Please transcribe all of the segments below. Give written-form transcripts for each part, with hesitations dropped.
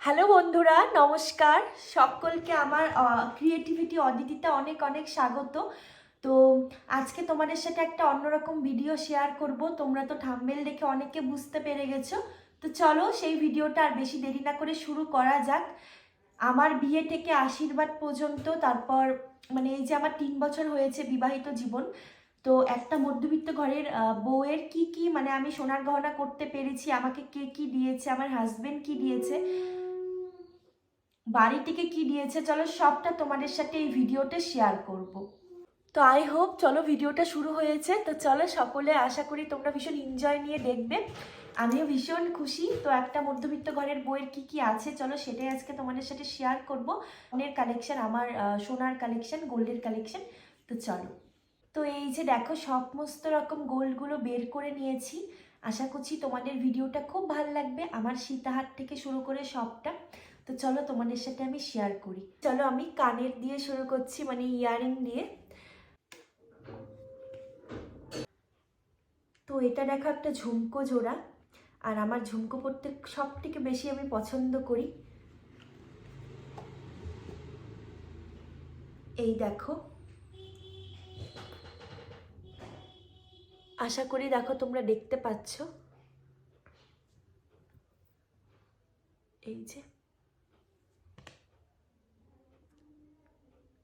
Hello বন্ধুরা, নমস্কার। সকলকে আমার ক্রিয়েটিভিটি অদিতিতে অনেক অনেক স্বাগত। তো আজকে তোমাদের সাথে একটা অন্যরকম ভিডিও শেয়ার করব। তোমরা তো থাম্বনেল দেখে অনেকে বুঝতে পেরে গেছো। তো চলো সেই ভিডিওটা আর বেশি দেরি না করে শুরু করা যাক। আমার বিয়ে থেকে আশীর্বাদ পর্যন্ত, তারপর মানে এই যে আমার 3 বছর হয়েছে বিবাহিত জীবন। তো একটা মধ্যবিত্ত ঘরের বউয়ের কি কি মানে আমি সোনার গহনা করতে পেরেছি, আমাকে কে কি দিয়েছে, আমার হাজবেন্ড কি দিয়েছে, বাড়ি থেকে কি দিয়েছে, চলো সবটা তোমাদের সাথে এই ভিডিওতে শেয়ার করব। তো আই হোপ, চলো ভিডিওটা শুরু হয়েছে। তো চলো সকলে, আশা করি তোমরা ভীষণ এনজয় নিয়ে দেখবে। আমিও ভীষণ খুশি। তো একটা মধ্যবিত্ত ঘরের বইয়ের কি কি আছে, চলো সেটাই আজকে তোমাদের সাথে শেয়ার করব। অনেক কালেকশন, আমার সোনার কালেকশন, গোল্ডের কালেকশন। তো চলো। তো এই যে দেখো, সমস্ত রকম গোল্ডগুলো বের করে নিয়েছি। আশা করছি তোমাদের ভিডিওটা খুব ভালো লাগবে, আমার সীতাহার থেকে শুরু করে সবটা। তো চলো তোমাদের সাথে আমি শেয়ার করি। চলো আমি কানের দিয়ে শুরু করছি, মানে ইয়ারিং দিয়ে। তো এটা দেখো একটা ঝুমকো জোড়া, আর আমার ঝুমকো পরতে সব থেকে বেশি আমি পছন্দ করি। এই দেখো, আশা করি দেখো তোমরা দেখতে পাচ্ছ। এই যে,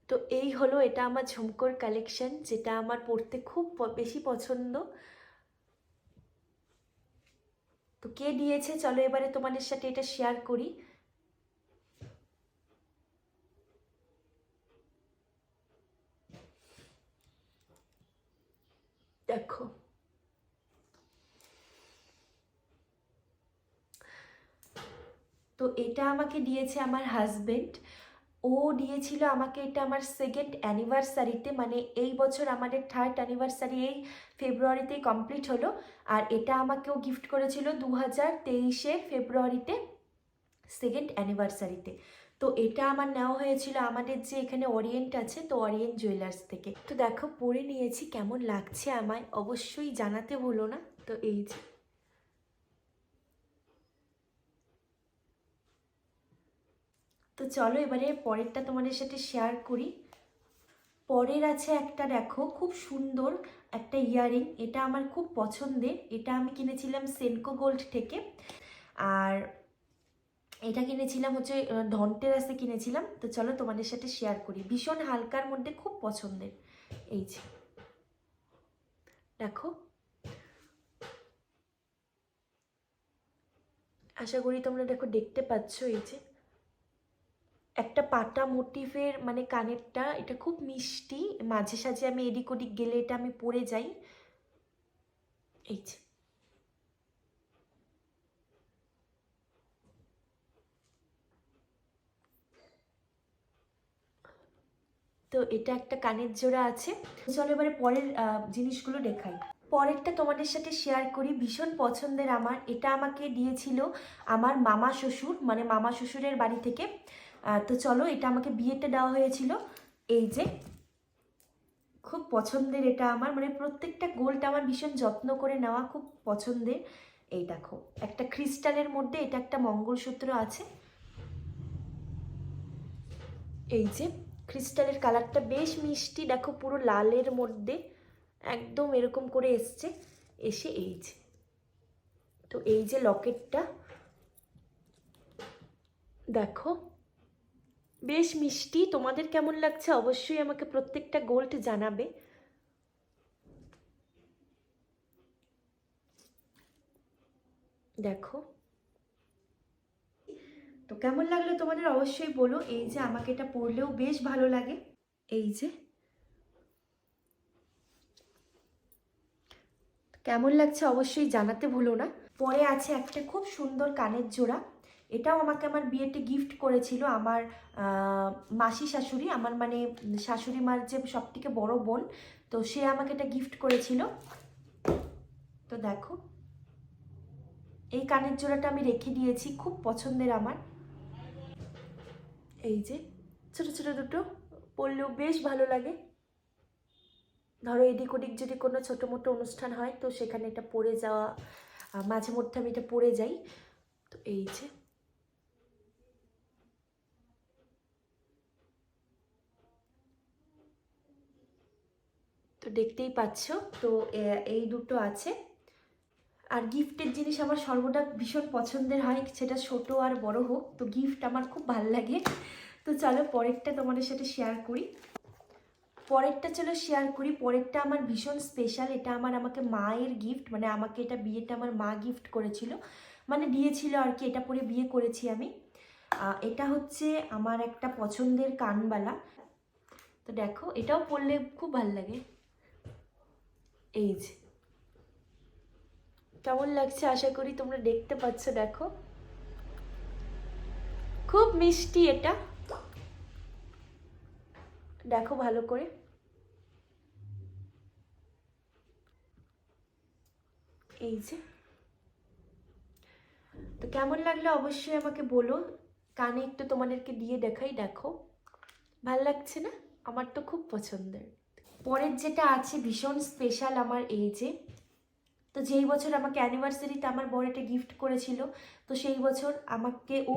তো এই হলো, এটা আমার ঝুমকোর কালেকশন, যেটা আমার পরতে খুব বেশি পছন্দ। তো কে দিয়েছে চলো এবারে তোমাদের সাথে এটা শেয়ার করি। দেখো, তো এটা আমাকে দিয়েছে আমার হাজবেন্ড। ও দিয়েছিল আমাকে এটা আমার সেকেন্ড অ্যানিভার্সারিতে, মানে এই বছর আমাদের থার্ড অ্যানিভার্সারি এই ফেব্রুয়ারিতেই কমপ্লিট হলো। আর এটা আমাকে ও গিফট করেছিল 2023-এর ফেব্রুয়ারিতে, সেকেন্ড অ্যানিভার্সারিতে। তো এটা আমার নেওয়া হয়েছিল আমাদের যে এখানে ওরিয়েন্ট আছে, তো ওরিয়েন্ট জুয়েলার্স থেকে। তো দেখো পরে নিয়েছি, কেমন লাগছে আমায় অবশ্যই জানাতে ভুলো না। তো এই যে, তো চলো এবারে পরেরটা তোমাদের সাথে শেয়ার করি। পরের আছে একটা, দেখো খুব সুন্দর একটা ইয়ারিং, এটা আমার খুব পছন্দের। এটা আমি কিনেছিলাম সেনকো গোল্ড থেকে। আর এটা কিনেছিলাম হচ্ছে ধনতেরাসে কিনেছিলাম। তো চলো তোমাদের সাথে শেয়ার করি, ভীষণ হালকার মধ্যে খুব পছন্দের। এই যে দেখো, আশা করি তোমরা দেখো দেখতে পাচ্ছ। এই যে একটা পাটা মোটিভের মানে কানেরটা, এটা খুব মিষ্টি, মাঝে সাঝে আমি এদিক ওদিক গেলে এটা আমি পরে যাই। এই যে, তো এটা একটা কানের জোড়া আছে। চলো এবারে পরের জিনিসগুলো দেখাই। পরেরটা তোমাদের সাথে শেয়ার করি, ভীষণ পছন্দের আমার। এটা আমাকে দিয়েছিল আমার মামা শ্বশুর, মানে মামা শ্বশুরের বাড়ি থেকে। তো চলো, এটা আমাকে বিয়েতে দেওয়া হয়েছিল। এই যে, খুব পছন্দের এটা আমার, মানে প্রত্যেকটা গোল্ড আমার ভীষণ যত্ন করে নেওয়া, খুব পছন্দের। এই দেখো, একটা ক্রিস্টালের মধ্যে এটা একটা মঙ্গলসূত্র আছে। এই যে ক্রিস্টালের কালারটা বেশ মিষ্টি, দেখো পুরো লালের মধ্যে একদম এরকম করে এসছে, এসে এই যে, তো এই যে লকেটটা দেখো, বেশ মিষ্টি। তোমাদের কেমন লাগছে অবশ্যই আমাকে প্রত্যেকটা গোল্ড জানাবে। দেখো, তো কেমন লাগলো তোমাদের অবশ্যই বলো। এই যে আমাকে এটা পরলেও বেশ ভালো লাগে। এই যে, কেমন লাগছে অবশ্যই জানাতে ভুলো না। পরে আছে একটা খুব সুন্দর কানের জোড়া, এটাও আমাকে আমার বিয়েতে গিফট করেছিল আমার মাসি শাশুড়ি, আমার মানে শাশুড়ি মার যে সবথেকে বড় বোন। তো সে আমাকে এটা গিফট করেছিল। তো দেখো, এই কানের জোড়াটা আমি রেখে দিয়েছি, খুব পছন্দের আমার। এই যে ছোট ছোট দুটো, পরলেও বেশ ভালো লাগে। ধরো এদিক ওদিক যদি কোনো ছোটো মোটো অনুষ্ঠান হয়, তো সেখানে এটা পরে যাওয়া, মাঝে মধ্যে আমি এটা পরে যাই। তো এই যে, তো দেখতেই পাচ্ছ। তো এই দুটো আছে। আর গিফটের জিনিস আমার সর্বদা ভীষণ পছন্দের হয়, সেটা ছোট আর বড় হোক, তো গিফট আমার খুব ভালো লাগে। তো চলো পরেরটা তোমাদের সাথে শেয়ার করি। পরেরটা আমার ভীষণ স্পেশাল। এটা আমাকে মায়ের গিফট, মানে আমাকে এটা বিয়েটা আমার মা গিফট করেছিল, মানে দিয়েছিল আর কি। এটা পরে বিয়ে করেছি আমি। এটা হচ্ছে আমার একটা পছন্দের কানবালা। তো দেখো, এটাও পরলে খুব ভালো লাগে। এই যে কেমন লাগছে আশা করি তোমরা দেখতে পাচ্ছ। দেখো খুব মিষ্টি এটা, দেখো ভালো করে। এই যে, তো কেমন লাগলো অবশ্যই আমাকে বলো। কানে একটু তোমাদেরকে দিয়ে দেখাই, দেখো ভাল লাগছে না? আমার তো খুব পছন্দের। পরের যেটা আছে ভীষণ স্পেশাল আমার, এই যে, তো যেই বছর আমাকে অ্যানিভার্সারিতে আমার বর এটা গিফট করেছিল, তো সেই বছর আমাকে ও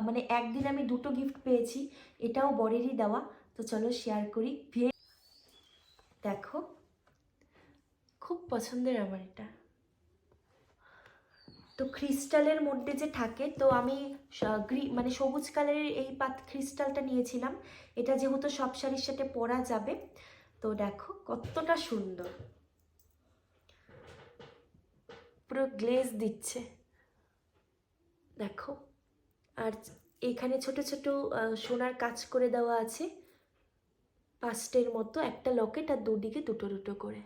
মানে একদিন আমি দুটো গিফট পেয়েছি, এটাও বরেরই দেওয়া। তো চলো শেয়ার করি। দেখো খুব পছন্দের আমার এটা। তো ক্রিস্টালের মধ্যে যে থাকে, তো আমি মানে সবুজ কালারের এই ক্রিস্টালটা নিয়েছিলাম। এটা যেহেতু সব শাড়ির সাথে পরা যাবে। তো দেখো কতটা সুন্দর, পুরো গ্লেজ দিচ্ছে দেখো। আর এখানে ছোট ছোট সোনার কাজ করে দেওয়া আছে, পাঁচটের মতো, একটা লকেট আর দুদিকে দুটো দুটো করে।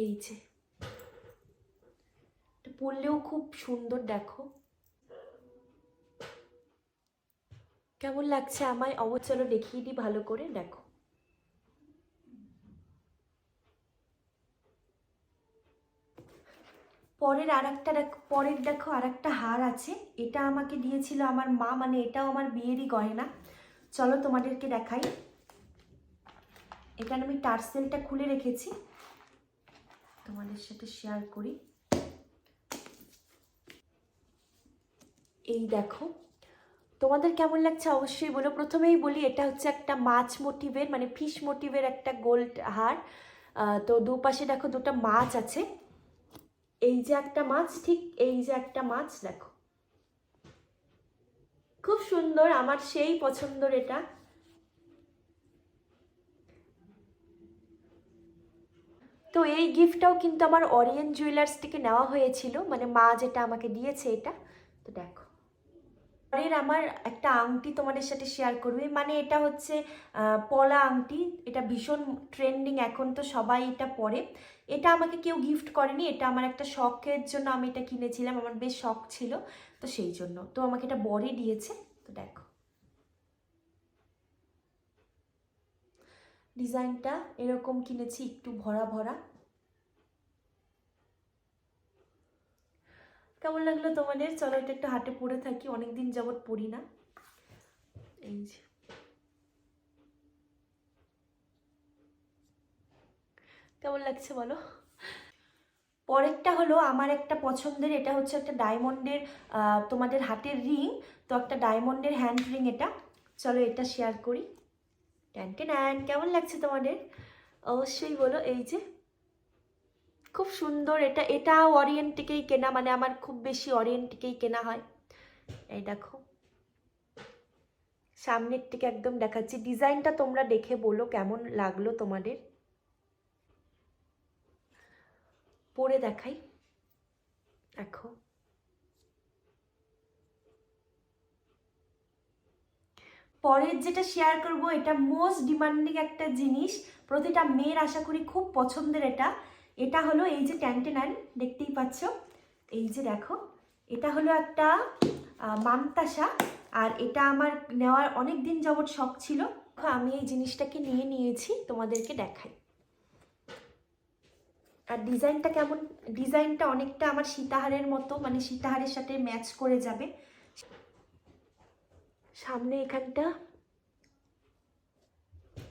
এই যে পরলেও খুব সুন্দর, দেখো কেমন লাগছে আমায় অবচলো দেখিয়ে দিই ভালো করে। দেখো পরের দেখো আর একটা হার আছে। এটা আমাকে দিয়েছিল আমার মা, মানে এটাও আমার বিয়েরই গয়না। চলো তোমাদেরকে দেখাই। এখানে আমি টার্সেলটা খুলে রেখেছি, তোমাদের সাথে শেয়ার করি। এই দেখো, তোমাদের কেমন লাগছে অবশ্যই বলো। প্রথমেই বলি, এটা হচ্ছে একটা মাছ মোটিভের, মানে ফিশ মোটিভের একটা গোল্ড হার। তো দুপাশে দেখো দুটো মাছ আছে। এই যে একটা মাছ, ঠিক এই যে একটা মাছ, দেখো খুব সুন্দর, আমার সেই পছন্দের এটা। তো এই গিফটটাও কিন্তু আমার অরিয়েন্ট জুয়েলার্স থেকে নেওয়া হয়েছিল, মানে মা যেটা আমাকে দিয়েছে এটা। তো দেখো পরের আমার একটা আংটি তোমাদের সাথে শেয়ার করবে, মানে এটা হচ্ছে পলা আংটি। এটা ভীষণ ট্রেন্ডিং এখন, তো সবাই এটা পরে। এটা আমাকে কেউ গিফট করেনি, এটা আমার একটা শখের জন্য আমি এটা কিনেছিলাম, আমার বেশ শখ ছিল, তো সেই জন্য তো আমাকে এটা বরই দিয়েছে। তো দেখো ডিজাইনটা এরকম কিনেছি, একটু ভরা ভরা। কেমন লাগলো তোমাদের? চলো এটা একটু হাতে পরে থাকি, অনেকদিন যাবৎ পরি না। এই যে কেমন লাগছে বলো। পরেরটা হলো আমার একটা পছন্দের, এটা হচ্ছে একটা ডায়মন্ডের তোমাদের হাতের রিং। তো একটা ডায়মন্ডের হ্যান্ড রিং এটা। চলো এটা শেয়ার করি। ট্যান কেমন লাগছে তোমাদের অবশ্যই বলো। এই যে খুব সুন্দর, এটা অরিয়েন্ট থেকেই কেনা, মানে আমার খুব বেশি অরিয়েন্ট থেকেই কেনা হয়। এই দেখো সামনের থেকে একদম দেখাচ্ছি, ডিজাইনটা তোমরা দেখে বলো কেমন লাগলো তোমাদের। পরে দেখাই, দেখো পরের যেটা শেয়ার করব, এটা মোস্ট ডিমান্ডিং একটা জিনিস, প্রতিটা মেয়ের আশা করি খুব পছন্দের। এটা হলো এই যে ট্যান্টেনান, দেখতেই পাচ্ছ। এই যে দেখো, এটা হলো একটা মান্তাসা। আর এটা আমার নেওয়ার অনেক দিন যাবৎ শখ ছিল, আমি এই জিনিসটাকে নিয়ে নিয়েছি, তোমাদেরকে দেখাই। আর ডিজাইনটা কেমন, ডিজাইনটা অনেকটা আমার সীতাহারের মতো, মানে সীতাহারের সাথে ম্যাচ করে যাবে। সামনে এখানটা,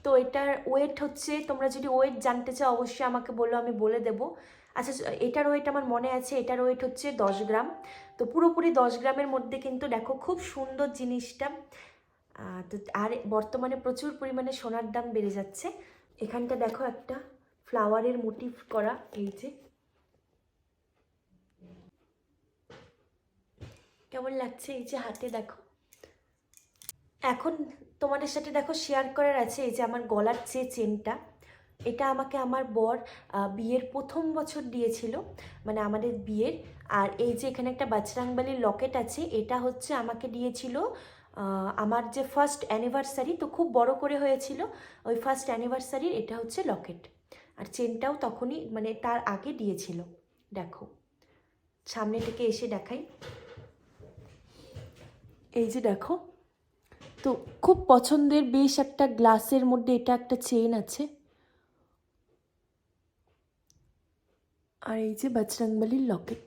তো এটার ওয়েট হচ্ছে, তোমরা যদি ওয়েট জানতে চাও অবশ্যই আমাকে বলো, আমি বলে দেবো। আচ্ছা, এটার ওয়েট আমার মনে আছে, এটার ওয়েট হচ্ছে 10 গ্রাম। তো পুরোপুরি 10 গ্রামের মধ্যে কিন্তু দেখো খুব সুন্দর জিনিসটা। তো আর বর্তমানে প্রচুর পরিমাণে সোনার দাম বেড়ে যাচ্ছে। এখানটা দেখো একটা ফ্লাওয়ারের মোটিভ করা। এই যে কেমন লাগছে, এই যে হাতে দেখো। এখন তোমাদের সাথে দেখো শেয়ার করার আছে এই যে আমার গলার চেনটা। এটা আমাকে আমার বর বিয়ের প্রথম বছর দিয়েছিল, মানে আমাদের বিয়ের। আর এই যে এখানে একটা বাজরাংবালির লকেট আছে, এটা হচ্ছে আমাকে দিয়েছিল আমার যে ফার্স্ট অ্যানিভার্সারি, তো খুব বড় করে হয়েছিল ওই ফার্স্ট অ্যানিভার্সারির। এটা হচ্ছে লকেট, আর চেনটাও তখনই মানে তার আগে দিয়েছিল। দেখো সামনে থেকে এসে দেখাই, এই যে দেখো। তো খুব পছন্দের, বেশ একটা গ্লাসের মধ্যে এটা একটা চেন আছে। আর এই যে বজরংবলীর লকেট।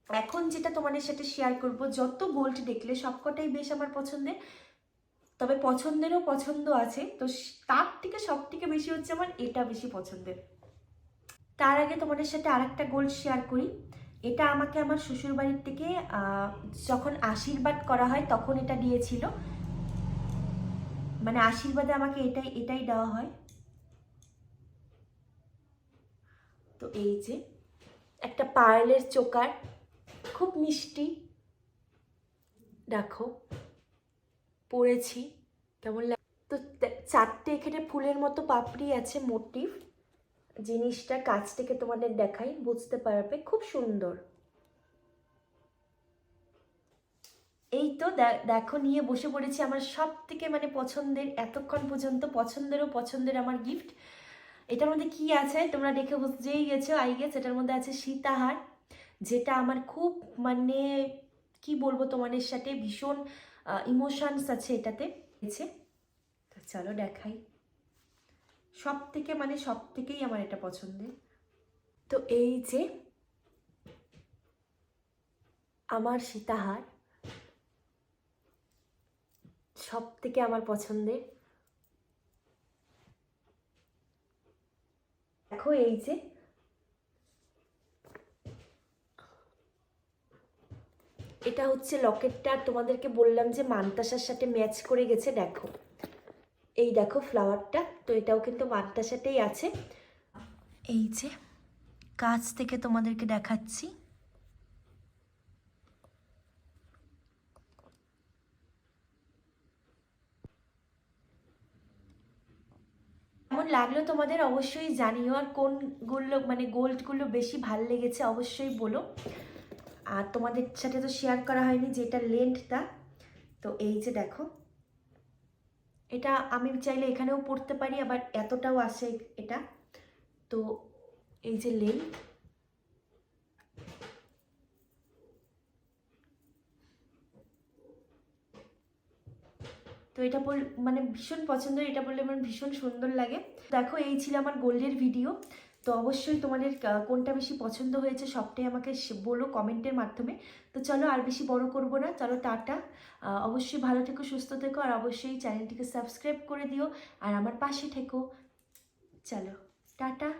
এখন যেটা তোমাদের সাথে শেয়ার করব, যত গোল্ড দেখলে সবকটাই বেশ আমার পছন্দের, তবে পছন্দেরও পছন্দ আছে। তো তার থেকে সব থেকে বেশি হচ্ছে আমার এটা বেশি পছন্দের। তার আগে তোমাদের সাথে আরেকটা গোল্ড শেয়ার করি। এটা আমাকে আমার শ্বশুরবাড়ির থেকে যখন আশীর্বাদ করা হয় তখন এটা দিয়েছিল, মানে আশীর্বাদে আমাকে এটাই দেওয়া হয়। তো এই যে একটা পার্লের চোকার, খুব মিষ্টি, দেখো পরেছি কেমন লাগে। তো চারটে এখানে ফুলের মতো পাপড়ি আছে মোটিভ। জিনিসটা কাছ থেকে তোমাদের দেখাই, বুঝতে পারবে, খুব সুন্দর। এই তো দেখো নিয়ে বসে পড়েছি আমার সব থেকে মানে পছন্দের, এতক্ষণ পর্যন্ত পছন্দেরও পছন্দের আমার গিফট। এটার মধ্যে কি আছে তোমরা দেখে বুঝতেই গেছো আই গেস। এটার মধ্যে আছে সীতাহার, যেটা আমার খুব মানে কি বলবো তোমাদের সাথে, ভীষণ ইমোশনস আছে এটাতে। তো চলো দেখাই, সব থেকে মানে সব থেকেই আমার এটা পছন্দের। তো এই যে আমার সীতাহার, সব থেকে আমার পছন্দের। দেখো এই যে এটা হচ্ছে লকেটটা, তোমাদেরকে বললাম যে মানতাসার সাথে ম্যাচ করে গেছে। দেখো এই দেখো ফ্লাওয়ারটা, তো এটাও কিন্তু মানতার সাথেই আছে। এই যে কাছ থেকে তোমাদেরকে দেখাচ্ছি, কেমন লাগলো তোমাদের অবশ্যই জানিও। আর কোনগুলো মানে গোল্ডগুলো বেশি ভাল লেগেছে অবশ্যই বলো। আর তোমাদের সাথে তো শেয়ার করা হয়নি যেটা লেন্থটা। তো এই যে দেখো, এটা আমি চাইলে এখানেও পড়তে পারি, আবার এতটাও আসে এটা। তো এই যে লেন্থ, তো এটা মানে ভীষণ পছন্দের, এটা বললে আমার ভীষণ সুন্দর লাগে। দেখো এই ছিল আমার গোল্ডের ভিডিও। তো অবশ্যই তোমাদের কোনটা বেশি পছন্দ হয়েছে সবটাই আমাকে বলো কমেন্টের মাধ্যমে। তো চলো আর বেশি বড় করব না, চলো টাটা। অবশ্যই ভালো থেকো, সুস্থ থেকো, আর অবশ্যই চ্যানেলটিকে সাবস্ক্রাইব করে দিও আর আমার পাশে থেকো। চলো টাটা।